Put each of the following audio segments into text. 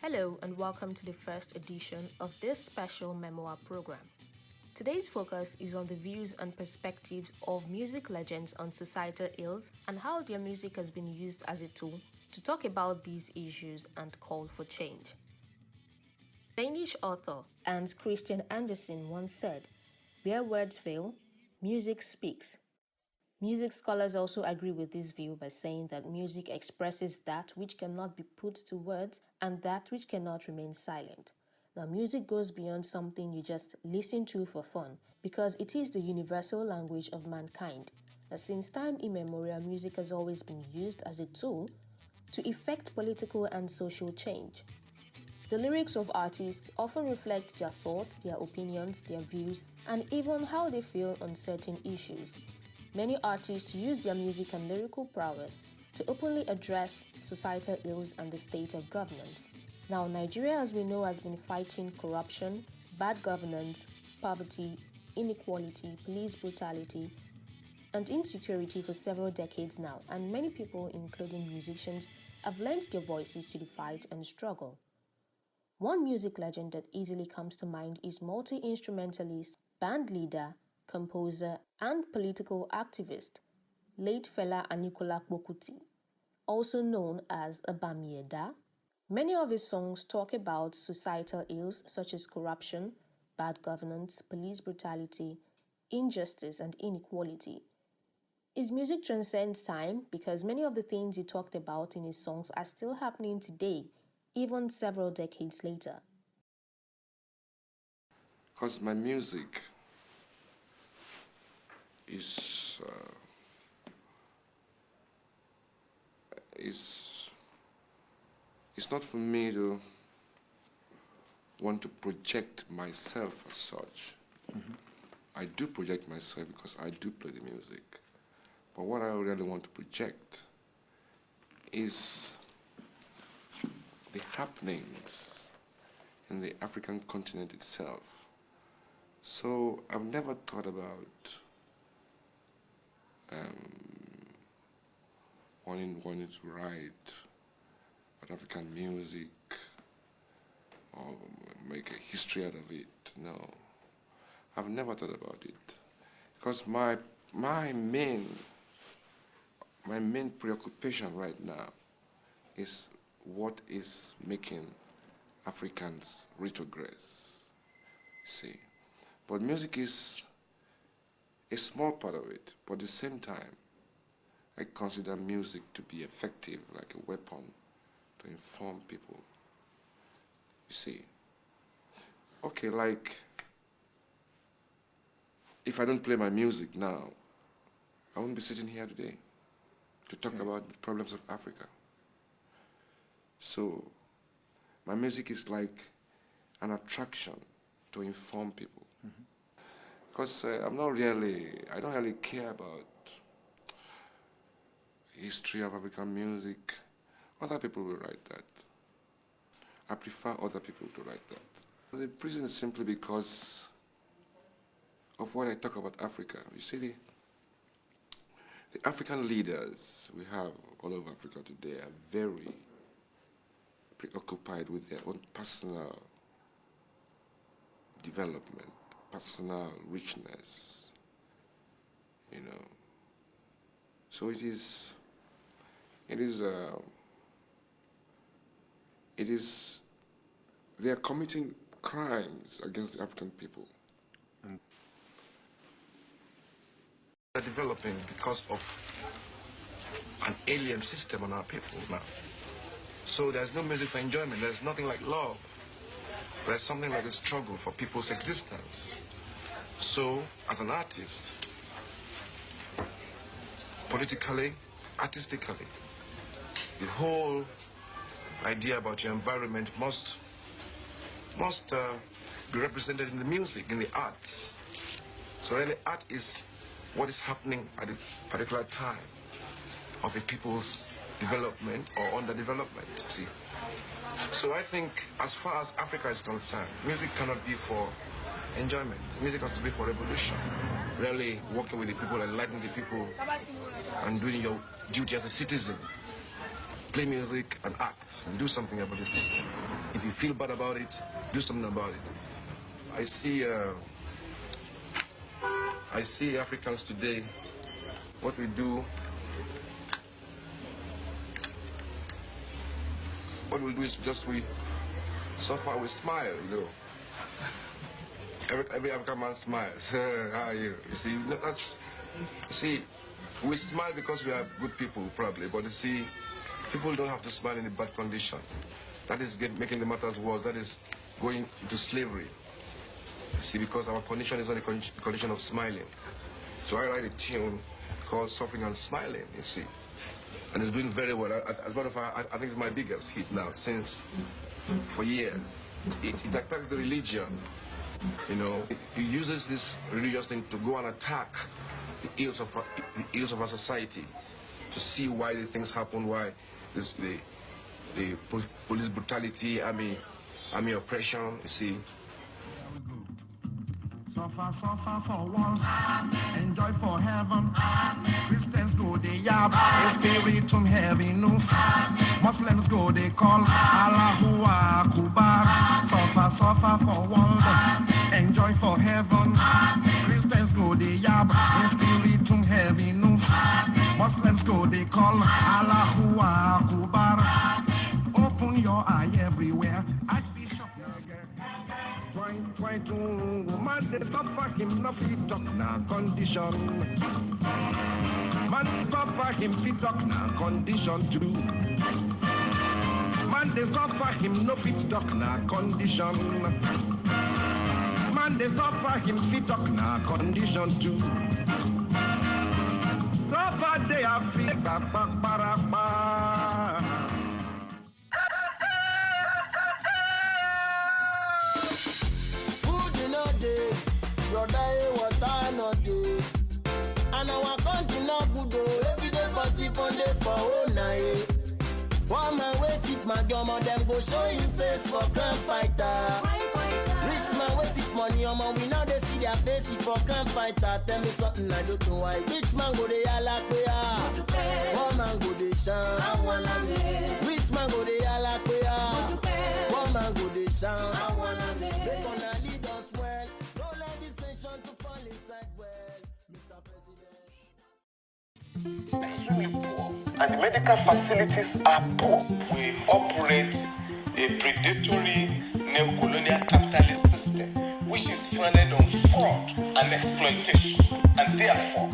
Hello and welcome to the first edition of this special memoir program. Today's focus is on the views and perspectives of music legends on societal ills and how their music has been used as a tool to talk about these issues and call for change. Danish author Hans Christian Andersen once said, "Where words fail, music speaks." Music scholars also agree with this view by saying that music expresses that which cannot be put to words and that which cannot remain silent. Now, music goes beyond something you just listen to for fun because it is the universal language of mankind. Since time immemorial, music has always been used as a tool to effect political and social change. The lyrics of artists often reflect their thoughts, their opinions, their views, and even how they feel on certain issues. Many artists use their music and lyrical prowess to openly address societal ills and the state of governance. Now, Nigeria, as we know, has been fighting corruption, bad governance, poverty, inequality, police brutality, and insecurity for several decades now, and many people, including musicians, have lent their voices to the fight and struggle. One music legend that easily comes to mind is multi-instrumentalist, band leader, composer, and political activist, late Fela Anikulapo Kuti, also known as Abamieda. Many of his songs talk about societal ills such as corruption, bad governance, police brutality, injustice, and inequality. His music transcends time because many of the things he talked about in his songs are still happening today, even several decades later. Because my music is it's not for me to want to project myself as such. Mm-hmm. I do project myself because I do play the music. But what I really want to project is the happenings in the African continent itself. So I've never thought about wanting to write about African music or make a history out of it. No, I've never thought about it because my main preoccupation right now is what is making Africans retrogress. See, but music is a small part of it, but at the same time, I consider music to be effective, like a weapon to inform people. You see, okay, like, if I don't play my music now, I wouldn't be sitting here today to talk about the problems of Africa. So, my music is like an attraction to inform people. Mm-hmm. Because I don't really care about history of African music. Other people will write that. I prefer other people to write that. The reason is simply because of what I talk about Africa. You see, the African leaders we have all over Africa today are very preoccupied with their own personal development, personal richness, you know. So they are committing crimes against the African people. And they're developing because of an alien system on our people now. So there's no music for enjoyment, there's nothing like love. There's something like a struggle for people's existence. So, as an artist, politically, artistically, the whole idea about your environment must be represented in the music, in the arts. So really, art is what is happening at a particular time of a people's development or underdevelopment, see. So I think, as far as Africa is concerned, music cannot be for enjoyment. Music has to be for revolution. Really working with the people, enlightening the people, and doing your duty as a citizen. play music and act and do something about the system. If you feel bad about it, do something about it. I see Africans today, what we do, what we do is just we suffer, we smile, you know. Every African man smiles. How are you? You see, we smile because we are good people, probably, but you see, people don't have to smile in a bad condition. That is making the matters worse. That is going into slavery. You see, because our condition is not a condition of smiling. So I write a tune called Suffering and Smiling, you see. And it's doing very well. As a matter of fact, I think it's my biggest hit now, for years. It attacks the religion, you know. It uses this religious thing to go and attack the ills of our society, to see why the things happen, why the police brutality, army oppression, you see. Suffer for walls, enjoy for heaven. Christians go they yab, spiritum heaviness. Muslims go they call Allahu Akbar. Suffer for walls, enjoy for heaven. Christians go they yab, spiritum heaviness. Muslims go they call Allahu Akbar. Open your eye everywhere. Archbishop Try to man they suffer him no fit talk na condition. Man suffer him fit talk na condition too. Man they suffer him no fit talk na condition. Man they suffer him fit talk na condition too. Suffer they are fit back. Brother, what I not do. And our country not good every day for day for all night. One man wait it my drummer, them go show him face for crime fighter. Rich man wait it money, we now they see their face it for crime fighter. Tell me something I don't know why. Rich man go they yalla kwea. One man go they shine. Rich man go they yalla kwea. One man go they shine. They gonna lead us well. To fall inside well, Mr. President. Extremely poor, and the medical facilities are poor. We operate a predatory neo-colonial capitalist system which is founded on fraud and exploitation, and therefore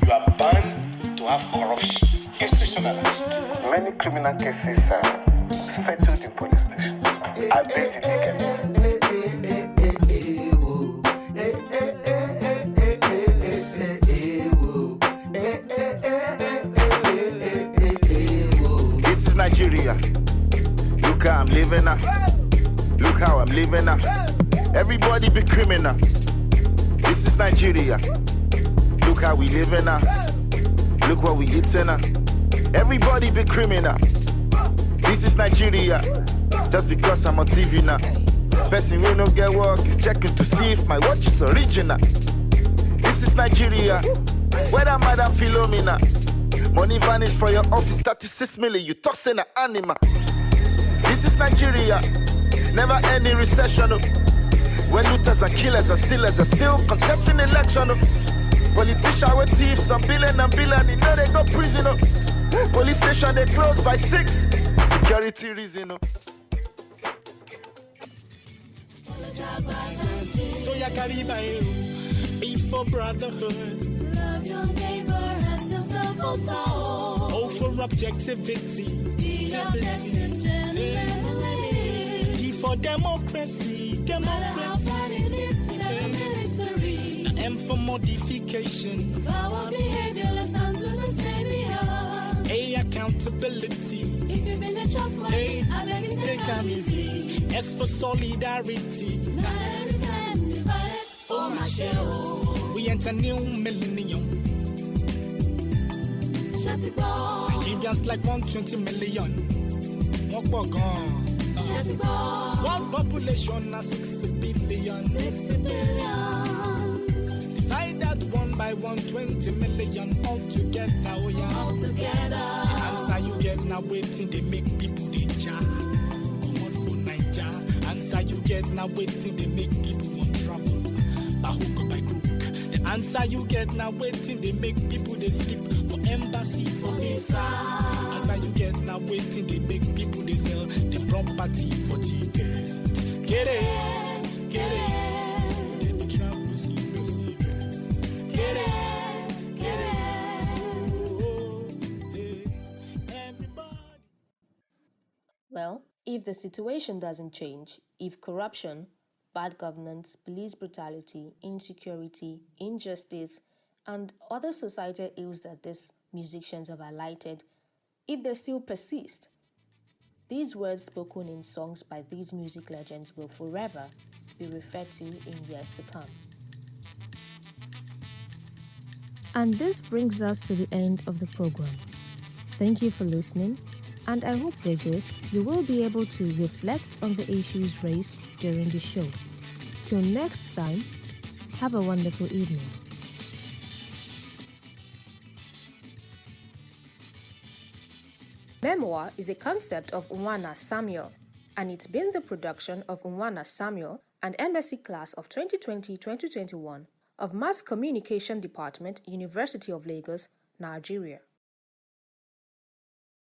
you are bound to have corruption institutionalized. Many criminal cases are settled in police stations. I bet you can. This is Nigeria. Look how I'm living now. Look how I'm living now. Everybody be criminal. This is Nigeria. Look how we living now. Look what we eating now. Everybody be criminal. This is Nigeria. Just because I'm on TV now. Person we no get work is checking to see if my watch is original. This is Nigeria. Whether Madam Philomena. Money vanish for your office, 36 million, you tossing an animal. This is Nigeria. Never any recession. When looters and killers and stealers are still contesting election. Politicians with thieves, some billion, you know they go prison. Police station they close by 6. Security reason. So ya Caribe, be for brotherhood. Love your neighbor as yourself, oh, for objectivity. Be objective, Be for democracy. M for modification. Our behavior, let's stand to the same behalf. A, accountability. If you've been a chop money, I beg you to come easy. S for solidarity. Not every time divided for my share. We enter new millennium. Nigerians like 120 million. One population of 6 billion. 60 billion. Divide that 1 by 120 million all together. Oh yeah. All together. The answer you get. get now waiting, they make people they jar. Come on for Naija. Answer you get now waiting, they make people want travel. By hook or by crook. The answer you get now waiting, they make people they sleep for embassy, for visa. Answer you get now waiting, they make people they sell them property for ticket. Get it, get it. Then they travel, see, no, see, get it, get it. Oh, hey, everybody. Well, if the situation doesn't change, if corruption, bad governance, police brutality, insecurity, injustice, and other societal ills that these musicians have highlighted, if they still persist, these words spoken in songs by these music legends will forever be referred to in years to come. And this brings us to the end of the program. Thank you for listening, and I hope with this you will be able to reflect on the issues raised during the show. Till next time, have a wonderful evening. Memoir is a concept of Unwana Samuel, and it's been the production of Unwana Samuel and MSc class of 2020-2021 of Mass Communication Department, University of Lagos, Nigeria.